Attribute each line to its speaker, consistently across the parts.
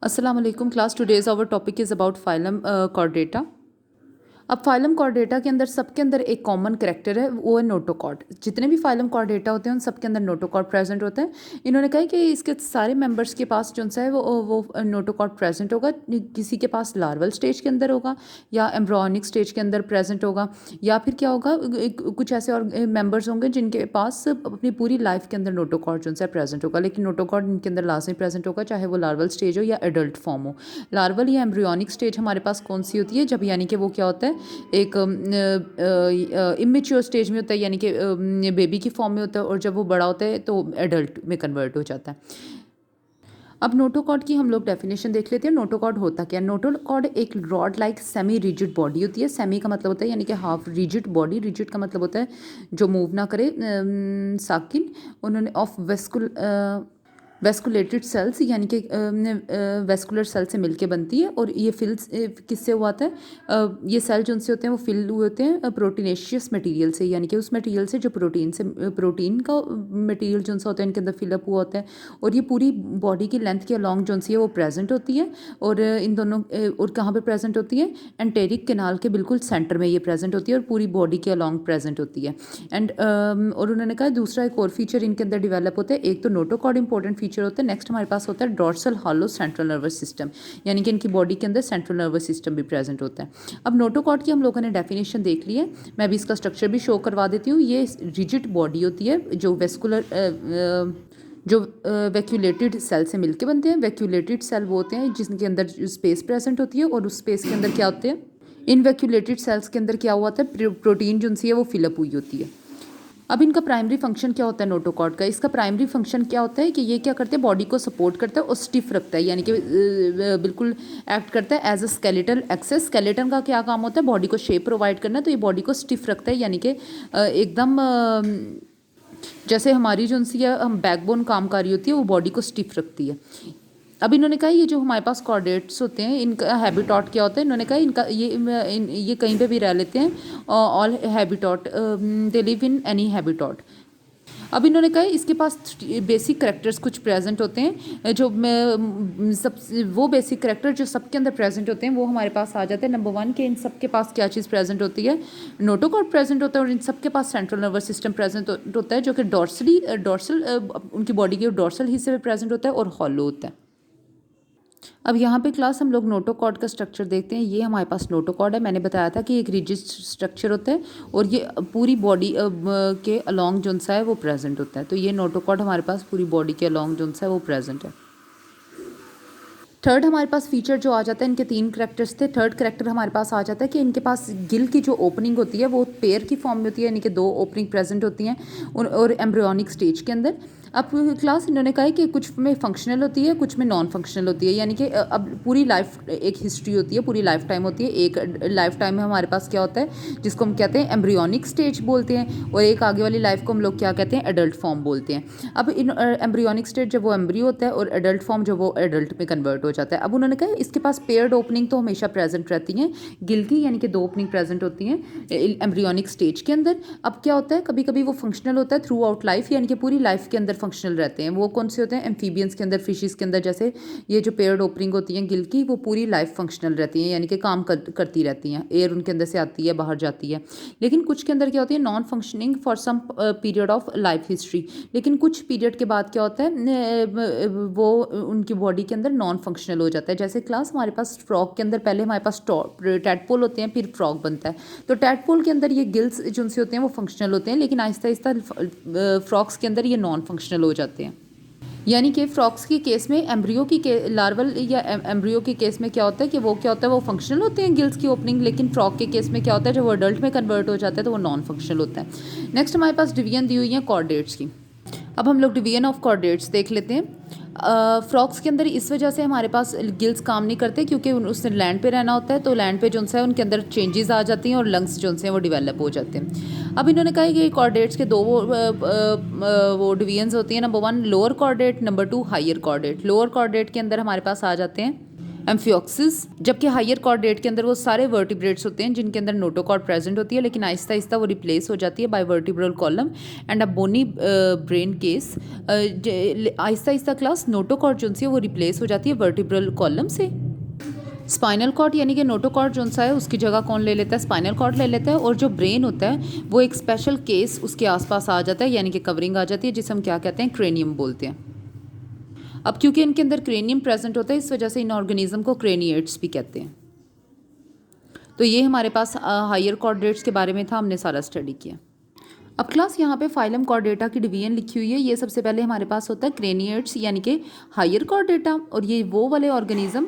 Speaker 1: अस्सलाम वालेकुम class. Today's our topic is about phylum chordata. अब फाइलम कॉर्डेटा के अंदर सबके अंदर एक कॉमन करेक्टर है, वो है नोटोकॉर्ड। जितने भी फाइलम कॉर्डेटा होते हैं उन सबके अंदर नोटोकॉर्ड प्रेजेंट होता है। इन्होंने कहा कि इसके सारे मेंबर्स के पास जो सा है वो नोटोकॉर्ड प्रेजेंट होगा। किसी के पास लार्वल स्टेज के अंदर होगा या एम्ब्रियोनिक स्टेज के अंदर प्रेजेंट होगा, या फिर क्या होगा, कुछ ऐसे और मेंबर्स होंगे जिनके पास अपनी पूरी लाइफ के अंदर नोटोकॉर्ड जो है प्रेजेंट होगा। लेकिन नोटोकॉर्ड इनके अंदर लाजमी प्रेजेंट होगा, चाहे वो लार्वल स्टेज हो या एडल्ट फॉर्म हो। लार्वल या एम्ब्रियोनिक स्टेज हमारे पास कौन सी होती है? जब यानी कि वो क्या होता है, एक इमेच्योर स्टेज में होता है, यानी कि बेबी की फॉर्म में होता है, और जब वो बड़ा होता है तो एडल्ट में कन्वर्ट हो जाता है। अब नोटोकॉर्ड की हम लोग डेफिनेशन देख लेते हैं। नोटोकॉर्ड होता क्या है? नोटोकॉर्ड एक rod like semi rigid body होती है। सेमी का मतलब होता है यानी कि हाफ रिजिड बॉडी। रिजिड का मतलब होता है जो मूव ना करे, साकिन। उन्होंने ऑफ वेस्कुलेटेड सेल्स यानी कि वेस्कुलर सेल से मिलके बनती है। और ये फिल किससे हुआ था है? ये सेल जो उनसे होते हैं वो फिल हुए होते हैं प्रोटीनेशियस मटेरियल से, यानी कि उस मटेरियल से जो प्रोटीन का मटेरियल जो उनसे होता है इनके अंदर फिलअप हुआ होता है। और ये पूरी बॉडी की लेंथ के अलॉन्ग जो सी है वो प्रेजेंट होती है। और इन दोनों और कहाँ पे प्रेजेंट होती है? एंटेरिक कैनाल के बिल्कुल सेंटर में ये प्रेजेंट होती है और पूरी बॉडी के अलॉन्ग प्रेजेंट होती है। एंड और उन्होंने कहा दूसरा एक और फीचर इनके अंदर डिवेलप होता है। एक तो नोटोकॉर्ड इंपॉर्टेंट फीचर होता है, नेक्स्ट हमारे पास होता है dorsal hollow central nervous system, यानी कि इनकी बॉडी के अंदर सेंट्रल नर्वस सिस्टम भी प्रेजेंट होता है। अब नोटोकॉर्ड की हम लोगों ने डेफिनेशन देख ली है, मैं भी इसका स्ट्रक्चर भी शो करवा देती हूँ। ये रिजिड बॉडी होती है जो वैक्यूलेटेड सेल से मिलके बनते हैं। वैक्यूलेटेड सेल वो होते हैं जिनके अंदर स्पेस प्रेजेंट होती है, और उस स्पेस के अंदर क्या होते हैं? इन वैक्यूलेटेड सेल्स के अंदर क्या हुआ था? प्रोटीन जो है वो फिलअप हुई होती है। अब इनका प्राइमरी फंक्शन क्या होता है नोटोकॉर्ड का? इसका प्राइमरी फंक्शन क्या होता है कि ये क्या करते हैं? बॉडी को सपोर्ट करता है और स्टिफ रखता है, यानी कि बिल्कुल एक्ट करता है as a skeletal axis. Skeleton का क्या काम होता है? बॉडी को शेप प्रोवाइड करना। तो ये बॉडी को स्टिफ रखता है, यानी कि एकदम जैसे हमारी जो सी है हम बैकबोन काम कर रही होती है, वो बॉडी को स्टिफ रखती है। अब इन्होंने कहा ये जो हमारे पास कॉर्डेट्स होते हैं इनका हैबिटॉट क्या होता है? इन्होंने कहा इनका ये कहीं पे भी रह लेते हैं। All habitat, they live in any habitat. अब इन्होंने कहा इसके पास बेसिक करेक्टर्स कुछ प्रेजेंट होते हैं, जो सब वो बेसिक करेक्टर जो सबके अंदर प्रेजेंट होते हैं वो हमारे पास आ जाते हैं। नंबर 1 के इन सबके पास क्या चीज़ प्रेजेंट होती है? नोटोकॉर्ड प्रेजेंट होता है, और इन सबके पास सेंट्रल नर्वस सिस्टम प्रेजेंट होता है, जो कि डॉर्सल उनकी बॉडी के डॉर्सल हिस्से में प्रेजेंट होता है और हॉलो होता है। अब यहाँ पे क्लास हम लोग नोटोकॉर्ड का स्ट्रक्चर देखते हैं। ये हमारे पास नोटोकॉर्ड है। मैंने बताया था कि एक रिजिड स्ट्रक्चर होता है और ये पूरी बॉडी के अलॉन्ग जो सा है वो प्रेजेंट होता है। तो ये नोटोकॉर्ड हमारे पास पूरी बॉडी के अलॉन्ग जो सा है वो प्रेजेंट है। थर्ड हमारे पास फीचर जो आ जाता है, इनके 3 करेक्टर्स थे। थर्ड करेक्टर हमारे पास आ जाता है कि इनके पास गिल की जो ओपनिंग होती है वो पेयर की फॉर्म में होती है, यानी कि 2 ओपनिंग प्रेजेंट होती हैं और एम्ब्रियोनिक स्टेज के अंदर। अब क्लास इन्होंने कहा है कि कुछ में फंक्शनल होती है, कुछ में नॉन फंक्शनल होती है, यानी कि अब पूरी लाइफ एक हिस्ट्री होती है, पूरी लाइफ टाइम होती है। एक लाइफ टाइम में हमारे पास क्या होता है जिसको हम कहते हैं एम्ब्रियोनिक स्टेज बोलते हैं, और एक आगे वाली लाइफ को हम लोग क्या कहते हैं? एडल्ट फॉर्म बोलते हैं। अब इन एम्ब्रियोनिक स्टेज जब वो एम्ब्रियो होता है और एडल्ट फॉर्म जब वो एडल्ट में कन्वर्ट हो जाता है। अब उन्होंने कहा इसके पास पेयर्ड ओपनिंग तो हमेशा प्रेजेंट रहती हैं गिल की, यानी कि 2 ओपनिंग प्रेजेंट होती हैं एम्ब्रियोनिक स्टेज के अंदर। अब क्या होता है, कभी कभी वो फंक्शनल होता है थ्रू आउट लाइफ, यानी कि पूरी लाइफ के अंदर फंक्शनल रहते हैं। वो कौन से होते हैं? एम्फीबियंस के अंदर, फिशेस के अंदर। जैसे ये जो पेयर्ड ओपनिंग होती हैं गिल की, वो पूरी लाइफ फंक्शनल रहती हैं, यानी कि काम करती रहती हैं। एयर उनके अंदर से आती है, बाहर जाती है। लेकिन कुछ के अंदर क्या होती है? Non functioning for some period of life history. लेकिन कुछ पीरियड के बाद क्या होता है, वो उनकी बॉडी के अंदर नॉन फंक्शनल हो जाता है। जैसे क्लास हमारे पास फ्रॉग के अंदर पहले हमारे पास टैडपोल होते हैं, फिर फ्रॉग बनता है। तो टैडपोल के अंदर ये गिल्स जो उनसे होते हैं वो फंक्शनल होते हैं, लेकिन आहिस्ता आहिस्ता फ्रॉग्स के अंदर ये नॉन फंक्शनल हो जाते हैं। यानी कि फ्रॉक्स के केस में एम्ब्रियो की लार्वल या एम्ब्रियो के केस में क्या होता है कि वो क्या होता है? वो फंक्शनल होते हैं गिल्स की ओपनिंग। लेकिन फ्रॉक के केस में क्या होता है? जब वो अडल्ट में कन्वर्ट हो जाता है तो वो नॉन फंक्शनल होता है। नेक्स्ट हमारे पास डिवीजन दी हुई है कॉर्डेट्स की। अब हम लोग डिवीजन ऑफ कॉर्डेट्स देख लेते हैं। फ्रॉक्स के अंदर इस वजह से हमारे पास गिल्स काम नहीं करते क्योंकि उसने लैंड पे रहना होता है, तो लैंड पे जो है उनके अंदर चेंजेस आ जाती हैं और लंग्स जो हैं वो डिवेलप हो जाते हैं। अब इन्होंने कहा कि कॉर्डेट्स के 2 वो डिवीजन्स होती हैं। Number 1 lower chordate, number 2 higher chordate. Lower chordate के अंदर हमारे पास आ जाते हैं एम्फियोक्सिस, जबकि हायर कॉर्डेट के अंदर वो सारे वर्टिब्रेट्स होते हैं जिनके अंदर नोटोकॉर्ड प्रेजेंट होती है, लेकिन आहिस्ता आहिस्ता वो रिप्लेस हो जाती है by vertebral column and a bony brain case. आहिस्ता आहिस्ता क्लास नोटोकॉर्ड जो है वो रिप्लेस हो जाती है वर्टिब्रल कॉलम से। स्पाइनल कॉर्ड यानी कि नोटोकॉर्ड जो सा है उसकी जगह कौन ले लेता है, स्पाइनल कॉर्ड ले लेता है, और जो ब्रेन होता है वो एक स्पेशल केस उसके आसपास आ जाता है, यानी कि कवरिंग आ जाती है, जिसे हम क्या कहते हैं, क्रेनियम बोलते हैं। अब क्योंकि इनके अंदर क्रेनियम प्रेजेंट होता है, इस वजह से इन ऑर्गेनिज्म को क्रेनिएट्स भी कहते हैं। तो ये हमारे पास हायर कॉर्डेट्स के बारे में था, हमने सारा स्टडी किया। अब क्लास यहाँ पे फाइलम कॉर्डेटा की डिवीजन लिखी हुई है। ये सबसे पहले हमारे पास होता है क्रेनिएट्स यानी कि हायर कॉर्डेटा, और ये वो वाले ऑर्गेनिज्म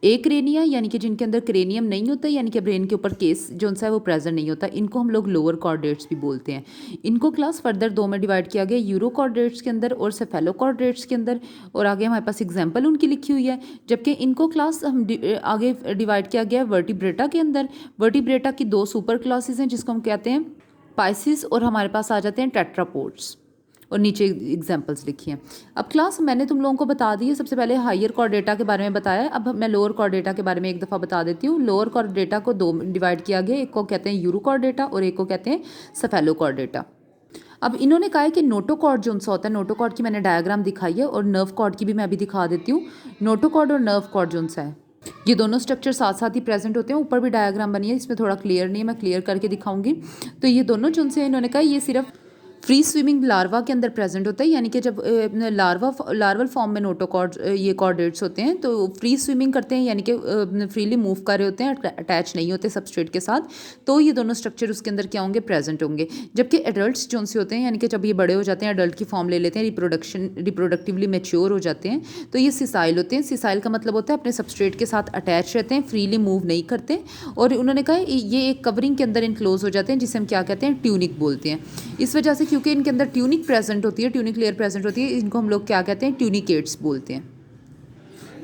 Speaker 1: क्रेनिया यानी कि जिनके अंदर क्रेनियम नहीं होता, यानी कि ब्रेन के ऊपर केस जो सा है वो प्रेजेंट नहीं होता, इनको हम लोग लोअर कॉर्डेट्स भी बोलते हैं। इनको क्लास फर्दर दो में डिवाइड किया गया, यूरो कॉर्डेट्स के अंदर और सेफेलो कॉर्डेट्स के अंदर, और आगे हमारे पास एग्जाम्पल उनकी लिखी हुई है। जबकि इनको क्लास हम आगे डिवाइड किया गया वर्टिब्रेटा के अंदर। वर्टिब्रेटा की दो सुपर क्लासेस हैं जिसको हम कहते हैं पाइसिस, और हमारे पास आ जाते हैं टेट्रापोड्स, और नीचे एग्जांपल्स लिखी हैं। अब क्लास मैंने तुम लोगों को बता दी है, सबसे पहले हायर कॉर्डेटा के बारे में बताया है, अब मैं लोअर कॉर्डेटा के बारे में एक दफ़ा बता देती हूँ। लोअर कॉर्डेटा को दो डिवाइड किया गया, एक को कहते हैं यूरो कॉर्डेटा और एक को कहते हैं सेफेलो कॉर्डेटा। अब इन्होंने कहा है कि नोटोकॉर्ड जो सा होता है, नोटोकॉर्ड की मैंने डायग्राम दिखाई है, और नर्व कॉर्ड की भी मैं अभी दिखा देती हूँ। नोटोकॉर्ड और नर्व कॉर्ड जो सा है, ये दोनों स्ट्रक्चर साथ साथ ही प्रेजेंट होते हैं। ऊपर भी डायग्राम बनी है, इसमें थोड़ा क्लियर नहीं है, मैं क्लियर करके दिखाऊंगी। तो ये दोनों जो से इन्होंने कहा ये सिर्फ फ्री स्विमिंग लार्वा के अंदर प्रेजेंट होता है, यानी कि जब लार्वल फॉर्म में नोटोकॉर्ड ये कॉर्डेट्स होते हैं तो फ्री स्विमिंग करते हैं, यानी कि फ्रीली मूव कर रहे होते हैं, अटैच नहीं होते सबस्ट्रेट के साथ, तो ये दोनों स्ट्रक्चर उसके अंदर क्या होंगे, प्रेजेंट होंगे। जबकि एडल्ट्स जो से होते हैं, यानी कि जब ये बड़े हो जाते हैं, एडल्ट की फॉर्म ले लेते हैं, रिप्रोडक्टिवली मैच्योर हो जाते हैं, तो ये सिसाइल होते हैं। सिसाइल का मतलब होता है अपने सबस्ट्रेट के साथ अटैच रहते हैं, फ्रीली मूव नहीं करते, और उन्होंने कहा ये एक कवरिंग के अंदर इनक्लोज हो जाते हैं, जिसे हम क्या कहते हैं, ट्यूनिक बोलते हैं। इस वजह से क्योंकि इनके अंदर ट्यूनिक प्रेजेंट होती है, ट्यूनिक लेयर प्रेजेंट होती है, इनको हम लोग क्या कहते हैं, ट्यूनिकेट्स बोलते हैं।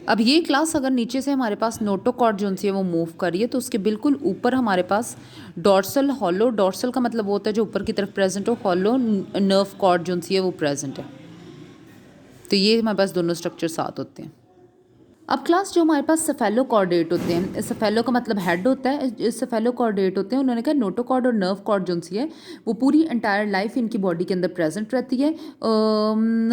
Speaker 1: अब ये क्लास अगर नीचे से हमारे पास नोटोकॉर्ड जो है वो मूव कर रही है, तो उसके बिल्कुल ऊपर हमारे पास डॉर्सल हॉलो, डॉर्सल का मतलब होता है जो ऊपर की तरफ प्रेजेंट हो, हॉलो नर्व कॉर्ड जो है वो प्रेजेंट है। तो ये हमारे पास दोनों स्ट्रक्चर साथ होते हैं। अब क्लास जो हमारे पास सेफेलो कॉर्डेट होते हैं, सेफेलो का मतलब हेड होता है, सेफेलो कॉर्डेट होते हैं, उन्होंने कहा नोटोकॉर्ड और नर्व कॉर्ड जो सी है वो पूरी एंटायर लाइफ इनकी बॉडी के अंदर प्रेजेंट रहती है।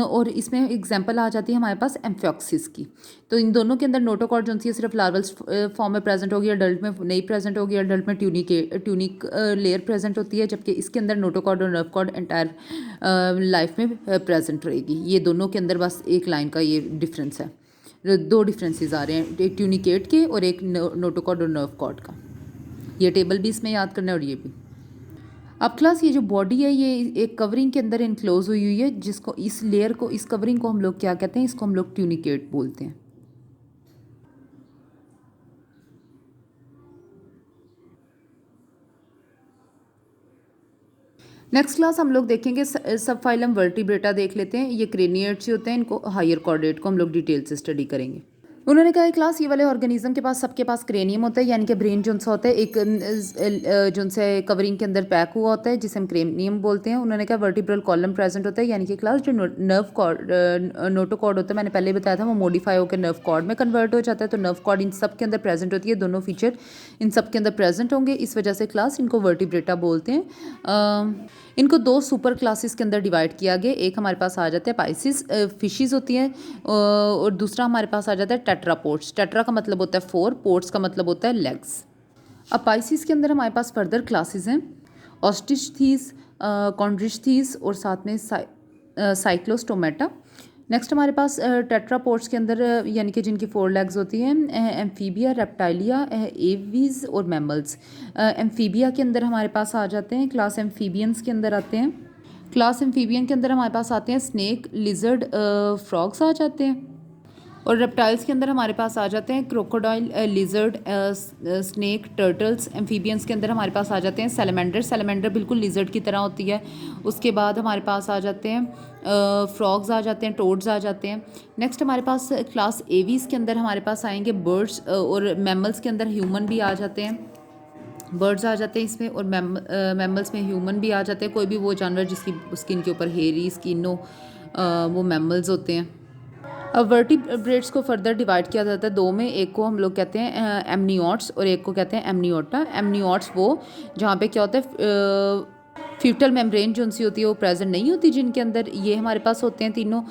Speaker 1: और इसमें एग्जांपल आ जाती है हमारे पास एम्फियोक्सिस की। तो इन दोनों के अंदर नोटोकॉर्ड जो सी है सिर्फ लार्वल फॉर्म में प्रेजेंट होगी, अडल्ट में नहीं प्रेजेंट होगी, अडल्ट में ट्यूनिक लेयर प्रेजेंट होती है, जबकि इसके अंदर नोटोकॉर्ड और नर्व कॉर्ड एंटायर लाइफ में प्रेजेंट रहेगी। ये दोनों के अंदर बस एक लाइन का ये डिफरेंस है, दो डिफरेंसेस आ रहे हैं, एक ट्यूनिकेट के और एक नोटोकॉर्ड और नर्व कॉर्ड का। ये टेबल भी इसमें याद करना है और ये भी। अब क्लास ये जो बॉडी है ये एक कवरिंग के अंदर इनक्लोज हुई है, जिसको इस लेयर को, इस कवरिंग को हम लोग क्या कहते हैं, इसको हम लोग ट्यूनिकेट बोलते हैं। नेक्स्ट क्लास हम लोग देखेंगे सब फाइलम वर्टिब्रेटा देख लेते हैं। ये क्रेनिएट्स होते हैं, इनको हायर कॉर्डेट को हम लोग डिटेल से स्टडी करेंगे। उन्होंने कहा क्लास ये वाले ऑर्गेनिज्म के पास सबके पास क्रेनियम होता है, यानी कि ब्रेन जो सा होता है एक जो सा कवरिंग के अंदर पैक हुआ होता है, जिसे हम क्रेनियम बोलते हैं। उन्होंने कहा वर्टिब्रल कॉलम प्रेजेंट होता है, यानी कि क्लास जो नर्व कॉर्ड नोटोकॉर्ड होता है, मैंने पहले बताया था, वो मॉडिफाई होकर नर्व कॉर्ड में कन्वर्ट हो जाता है। तो नर्व कॉर्ड इन सब के अंदर प्रेजेंट होती है, दोनों फीचर इन सब के अंदर प्रेजेंट होंगे, इस वजह से क्लास इनको वर्टिब्रेटा बोलते हैं। इनको दो सुपर क्लासेस के अंदर डिवाइड किया गया, एक हमारे पास आ जाता है पाइसिस, फिशेस होती हैं, और दूसरा हमारे पास आ जाता है टेट्रापोड्स। टेट्रा का मतलब होता है 4, पोड्स का मतलब होता है लेग्स। अब पाइसिस के अंदर हमारे पास फर्दर क्लासेस हैं, ऑस्टिचथीस, कॉन्ड्रिचथीस और साथ में साइक्लोस्टोमेटा। नेक्स्ट हमारे पास टेट्रापोड्स के अंदर यानी कि जिनकी 4 लेग्स होती हैं, एम्फीबिया, रेप्टाइलिया, एवीज और मैमल्स। एम्फीबिया के अंदर हमारे पास आ जाते हैं, क्लास एम्फीबियंस के अंदर आते हैं। क्लास एम्फीबियन के अंदर हमारे पास आते हैं स्नेक, लिजर्ड, फ्रॉग्स आ जाते हैं। और रेप्टाइल्स के अंदर हमारे पास आ जाते हैं crocodile, lizard, snake, turtles. Amphibians के अंदर हमारे पास आ जाते हैं सैलमेंडर, सैलमेंडर बिल्कुल लिजर्ड की तरह होती है। उसके बाद हमारे पास आ जाते हैं फ्रॉग्स आ जाते हैं, टोड्स आ जाते हैं। नेक्स्ट हमारे पास क्लास एवीज के अंदर हमारे पास आएंगे बर्ड्स, और मैमल्स के अंदर ह्यूमन भी आ जाते हैं, बर्ड्स आ जाते हैं इसमें, और मैमल्स में ह्यूमन भी आ जाते हैं। कोई भी वो जानवर जिसकी स्किन के ऊपर हेयरी स्किन हो, वो मैमल्स होते हैं। अब वर्टिब्रेट्स को फर्दर डिवाइड किया जाता है दो में, एक को हम लोग कहते हैं एमनियोट्स और एक को कहते हैं एमनियोटा। एमनियोट्स वो जहाँ पे क्या होता है फ्यूटल मेम्ब्रेन जो उनसी होती है वो प्रेजेंट नहीं होती जिनके अंदर, ये हमारे पास होते हैं तीनों,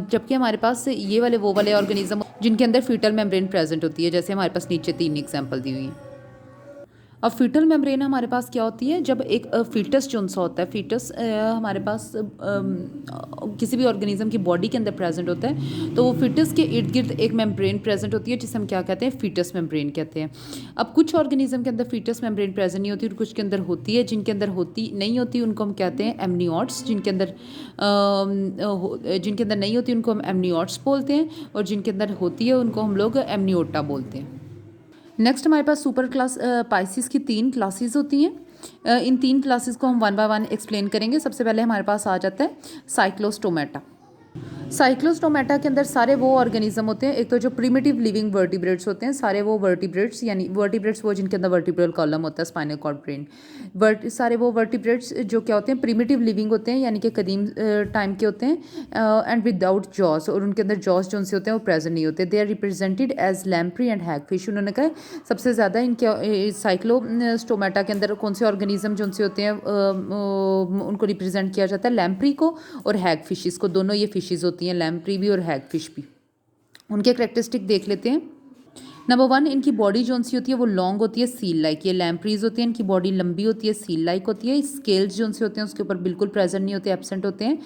Speaker 1: जबकि हमारे पास ये वाले वो वाले ऑर्गेनिज्म जिनके अंदर फ्यूटल मेम्ब्रेन प्रेजेंट होती है, जैसे हमारे पास नीचे 3 एग्जाम्पल दी हुई हैं। अब फीटल मेम्ब्रेन हमारे पास क्या होती है, जब एक फीटस जो सा होता है, फीटस हमारे पास किसी भी ऑर्गेनिज्म की बॉडी के अंदर प्रेजेंट होता है, तो वो फीटस के इर्द गिर्द एक मेम्ब्रेन प्रेजेंट होती है जिसे हम क्या कहते हैं, फीटस मेम्ब्रेन कहते हैं। अब कुछ ऑर्गेनिज्म के अंदर फीटस मेम्ब्रेन प्रेजेंट नहीं होती और कुछ के अंदर होती है, जिनके अंदर होती नहीं होती उनको हम कहते हैं एमनियोट्स, जिनके अंदर नहीं होती उनको हम एमनियोट्स बोलते हैं, और जिनके अंदर होती है उनको हम लोग एमनियोटा बोलते हैं। नेक्स्ट हमारे पास सुपर क्लास पाइसिस की 3 क्लासेस होती हैं। इन 3 क्लासेस को हम 1 बाय 1 एक्सप्लेन करेंगे। सबसे पहले हमारे पास आ जाता है साइक्लोस्टोमेटा। साइक्लोस्टोमेटा के अंदर सारे वो ऑर्गेनिज्म होते हैं, एक तो जो प्रिमिटिव लिविंग वर्टिब्रेट्स होते हैं, सारे वो वर्टिब्रेट्स, यानी वर्टिब्रेट्स वो जिनके अंदर वर्टिब्रल कॉलम होता है, स्पाइनल कॉर्ड ब्रेन, सारे वो वर्टिब्रेट्स जो क्या होते हैं, प्रिमिटिव लिविंग होते हैं, यानी कि कदीम टाइम के होते हैं, एंड विदाउट जॉस, और उनके अंदर जॉस जो से होते हैं वो प्रेजेंट नहीं होते। They are represented as lamprey and hagfish. उन्होंने कहा सबसे ज़्यादा इनके साइक्लोस्टोमेटा के अंदर कौन से ऑर्गेनिज्म जो से होते हैं उनको रिप्रेजेंट किया जाता है, लैम्प्री को और हैगफिशेस को। दोनों ये फिशेज होती हैं, लैम्प्री भी और हैगफिश भी। उनके करैक्टरिस्टिक देख लेते हैं। नंबर 1, इनकी बॉडी जो सी होती है वो लॉन्ग होती है, सील लाइक। ये लैम्प्रीज होती हैं, इनकी बॉडी लंबी होती है, सील लाइक होती है। स्केल्स जो से होते हैं उसके ऊपर बिल्कुल प्रेजेंट नहीं होते, एब्सेंट होते हैं।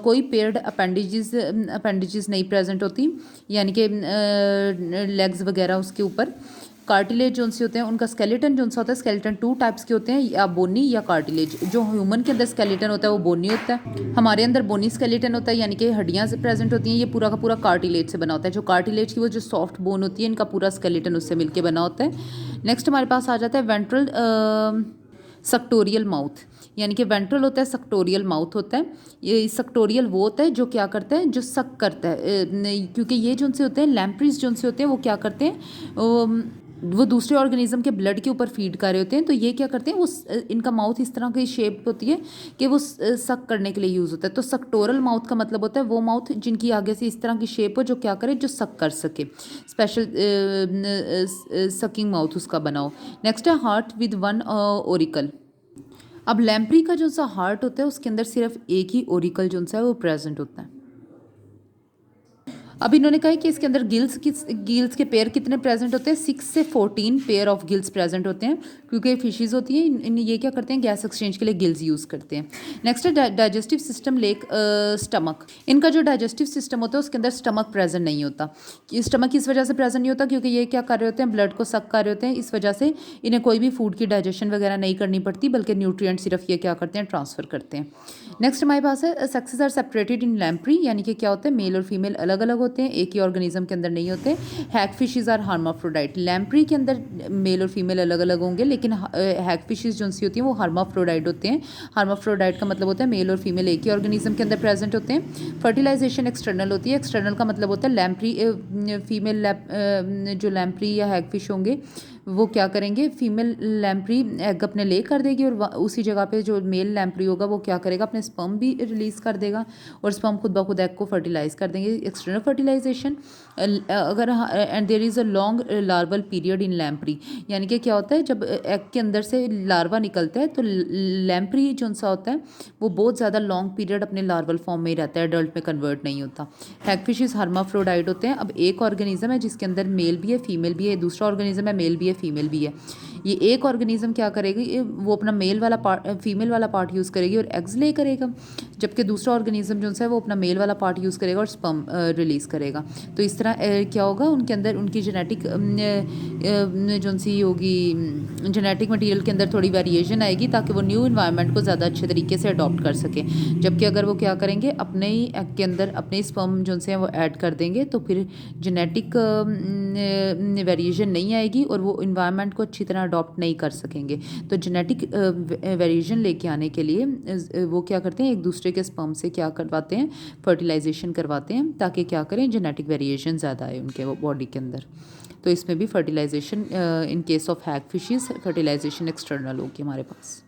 Speaker 1: कोई पेयर्ड अपेंडिजेस नहीं प्रेजेंट होती, यानी कि लेग्स वगैरह उसके ऊपर। कार्टिलेज जो से होते हैं उनका स्केलेटन जो सा होता है, स्केलेटन 2 टाइप्स के होते हैं, या बोनी या कार्टिलेज। जो ह्यूमन के अंदर स्केलेटन होता है वो बोनी होता है, हमारे अंदर बोनी स्केलेटन होता है, यानी कि हड्डियाँ से प्रेजेंट होती हैं। ये पूरा का पूरा कार्टिलेज से बना होता है। जो कार्टिलेज की वो जो सॉफ्ट बोन होती है, इनका पूरा स्केलेटन उससे मिलकर बना होता है। नेक्स्ट हमारे पास आ जाता है वेंट्रल सक्टोरियल माउथ, यानी कि वेंट्रल होता है, सक्टोरियल माउथ होता है। ये सक्टोरियल वो होता है जो क्या करता है, जो सक करता है, क्योंकि ये जो से होते हैं लैम्प्रीज जो से होते हैं वो क्या करते हैं, वो दूसरे ऑर्गेनिज्म के ब्लड के ऊपर फीड कर रहे होते हैं, तो ये क्या करते हैं, वो इनका माउथ इस तरह की शेप होती है कि वो सक करने के लिए यूज़ होता है। तो सक्टोरल माउथ का मतलब होता है वो माउथ जिनकी आगे से इस तरह की शेप हो, जो क्या करे, जो सक कर सके, स्पेशल सकिंग माउथ उसका बनाओ। नेक्स्ट है हार्ट विद 1 ओरिकल। अब लैम्प्री का जो सा हार्ट होता है उसके अंदर सिर्फ एक ही ओरिकल जो सा है वो प्रेजेंट होता है। अब इन्होंने कहा कि इसके अंदर गिल्स के पेयर कितने प्रेजेंट होते हैं, 6 से 14 पेयर ऑफ गिल्स प्रेजेंट होते हैं, क्योंकि फिशेज होती हैं ये क्या करते हैं, गैस एक्सचेंज के लिए गिल्स यूज़ करते हैं। नेक्स्ट है डाइजेस्टिव सिस्टम लेक स्टमक। इनका जो डाइजेस्टिव सिस्टम होता है उसके अंदर स्टमक प्रेजेंट नहीं होता। स्टमक इस वजह से प्रेजेंट नहीं होता क्योंकि ये क्या कर रहे होते हैं, ब्लड को सक कर रहे होते हैं, इस वजह से इन्हें कोई भी फूड की डाइजेशन वगैरह नहीं करनी पड़ती, बल्कि न्यूट्रिएंट सिर्फ ये क्या करते हैं, ट्रांसफ़र करते हैं। नेक्स्ट हमारे पास है sexes are separated in lamprey, यानी कि क्या होता है, मेल और फीमेल अलग अलग होते हैं, एक ही ऑर्गेनिज्म के अंदर नहीं होते। हैगफिशेस आर हर्माफ्रोडाइट। लैम्प्री के अंदर मेल और फीमेल अलग अलग होंगे, लेकिन हैगफिशेस जो सी होती हैं वो हर्माफ्रोडाइट होते हैं। हर्माफ्रोडाइट का मतलब होता है मेल और फीमेल एक ही ऑर्गेनिज्म के अंदर प्रेजेंट होते हैं। फर्टिलाइजेशन एक्सटर्नल होती है। एक्सटर्नल का मतलब होता है लैम्प्री फीमेल जो लैम्प्री या हैगफिश होंगे वो क्या करेंगे, फीमेल लैम्प्री एग अपने ले कर देगी और उसी जगह पे जो मेल लैम्प्री होगा वो क्या करेगा, अपने स्पर्म भी रिलीज़ कर देगा और स्पर्म खुद ब खुद एग को फर्टिलाइज कर देंगे। External fertilization. अगर and there is a long larval period in lamprey, यानी कि क्या होता है, जब एग के अंदर से लार्वा निकलता है तो लैम्प्री जो सा होता है वो बहुत ज़्यादा लॉन्ग पीरियड अपने लार्वल फॉर्म में ही रहता है, एडल्ट में कन्वर्ट नहीं होता। हैगफिशेस हर्माफ्रोडाइट होते हैं। अब एक ऑर्गेनिज्म है जिसके अंदर मेल भी है फीमेल भी है, दूसरा ऑर्गेनिज्म है मेल भी है फीमेल भी है। ये एक ऑर्गेनिज्म क्या करेगी, वो अपना मेल वाला पार्ट फीमेल वाला पार्ट यूज़ करेगी और एग्स ले करेगा, जबकि दूसरा ऑर्गेनिज्म जो है वो अपना मेल वाला पार्ट यूज़ करेगा और स्पर्म रिलीज़ करेगा। तो इस तरह क्या होगा, उनके अंदर उनकी जेनेटिक जो सी होगी, जेनेटिक मटीरियल के अंदर थोड़ी वेरिएशन आएगी ताकि वो न्यू इन्वायरमेंट को ज़्यादा अच्छे तरीके से अडॉप्ट कर सके। जबकि अगर वो क्या करेंगे, अपने ही एग के अंदर अपने स्पर्म जो से वो ऐड कर देंगे तो फिर जेनेटिक वेरिएशन नहीं आएगी और वो इन्वायरमेंट को अच्छी तरह अडॉप्ट नहीं कर सकेंगे। तो जेनेटिक वेरिएशन लेके आने के लिए वो क्या करते हैं, एक दूसरे के स्पर्म से क्या करवाते हैं, फर्टिलाइजेशन करवाते हैं, ताकि क्या करें, जेनेटिक वेरिएशन ज़्यादा आए उनके वो बॉडी के अंदर। तो इसमें भी fertilization in case of hagfishes fertilization external होगी हमारे पास।